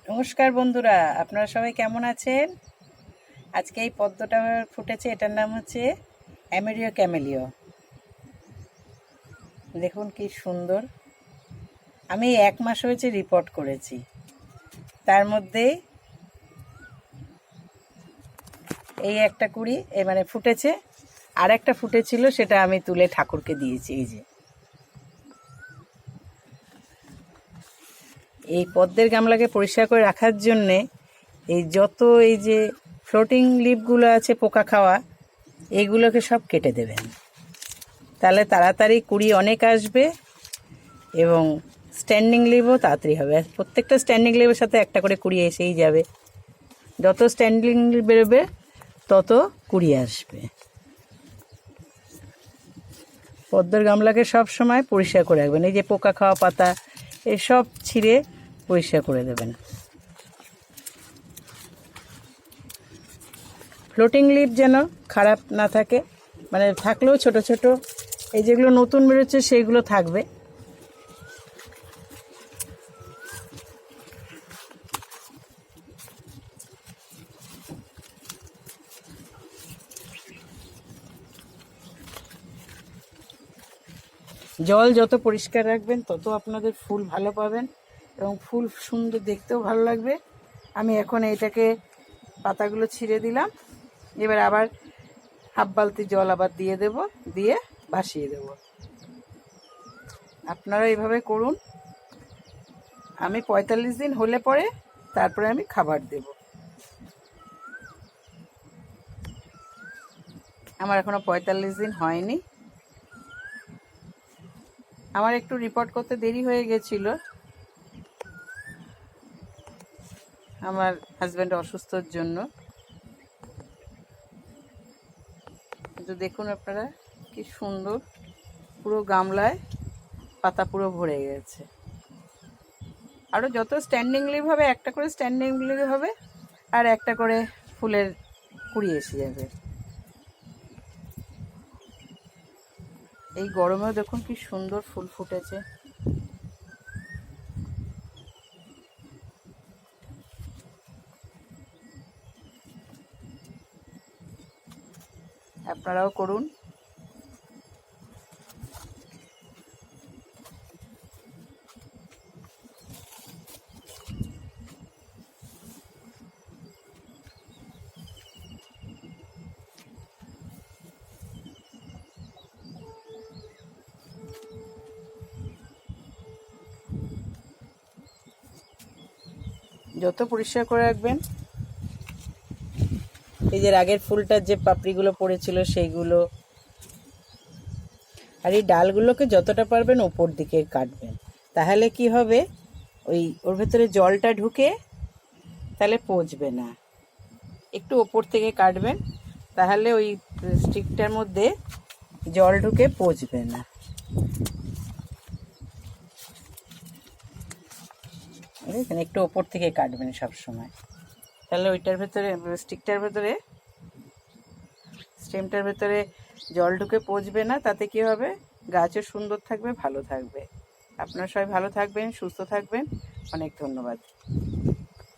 নমস্কার বন্ধুরা, আপনারা সবাই কেমন আছেন? আজকে এই পদ্মটা ফুটেছে, এটার নাম হচ্ছে অ্যামেরিও ক্যামেলিও। দেখুন কি সুন্দর। আমি 1 মাস হয়েছে রিপোর্ট করেছি, তার মধ্যে এই একটা কুড়ি মানে ফুটেছে, আর একটা ফুটেছিল, সেটা আমি তুলে ঠাকুরকে দিয়েছি। এই যে এই পদ্মের গামলাকে পরিষ্কার করে রাখার জন্যে এই যত এই যে ফ্লোটিং লিফগুলো আছে পোকা খাওয়া, এইগুলোকে সব কেটে দেবেন, তাহলে তাড়াতাড়ি কুড়ি অনেক আসবে এবং স্ট্যান্ডিং লিভও তাড়াতাড়ি হবে। প্রত্যেকটা স্ট্যান্ডিং লিভের সাথে একটা করে কুড়ি এসেই যাবে। যত স্ট্যান্ডিং লিভ বেরোবে তত কুড়ি আসবে। পদ্মের গামলাকে সব সময় পরিষ্কার করে রাখবেন। এই যে পোকা খাওয়া পাতা এসব ছিঁড়ে পরিষ্কার করে দেবেন। ফ্লোটিং লিভ যেন খারাপ না থাকে, মানে থাকলেও ছোট ছোট এই যেগুলো নতুন বেরোচ্ছে সেইগুলো থাকবে। জল যত পরিষ্কার রাখবেন তত আপনাদের ফুল ভালো পাবেন এবং ফুল সুন্দর দেখতেও ভালো লাগবে। আমি এখন এইটাকে পাতাগুলো ছিঁড়ে দিলাম, এবার আবার হাফ বালতি জল আবার দিয়ে দেব, দিয়ে ভাসিয়ে দেব। আপনারা এইভাবে করুন। আমি 45 দিন হলে পরে তারপরে আমি খাবার দেব। আমার এখনো 45 দিন হয়নি। আমার একটু রিপোর্ট করতে দেরি হয়ে গেছিল, আমার হাজব্যান্ড অসুস্থর জন্য। কিন্তু দেখুন আপনারা কি সুন্দর, পুরো গামলায় পাতা পুরো ভরে গেছে। আরও যত স্ট্যান্ডিং লিভ হবে, একটা করে স্ট্যান্ডিং লিভ হবে আর একটা করে ফুলের কুড়ি এসে যাবে। এই গরমেও দেখুন কি সুন্দর ফুল ফুটেছে। আপনারাও করুন। যত পরিষ্কার করে রাখবেন, এই যে আগের ফুলটার যে পাপড়িগুলো পড়েছিল সেইগুলো, আর এই ডালগুলোকে যতটা পারবেন ওপর দিকে কাটবেন, তাহলে কি হবে, ওর ভেতরে জলটা ঢুকে তাহলে পচবে না। একটু ওপর থেকে কাটবেন, তাহলে ওই স্টিকটার মধ্যে জল ঢুকে পচবে না। বুঝেছেন? একটু ওপর থেকে কাটবেন সব সময়, তাহলে ওইটার ভেতরে স্টিকটার ভেতরে স্টেমটার ভেতরে জল ঢুকে পচবে না। তাতে কি হবে, গাছও সুন্দর থাকবে, ভালো থাকবে। আপনারা সবাই ভালো থাকবেন, সুস্থ থাকবেন। অনেক ধন্যবাদ।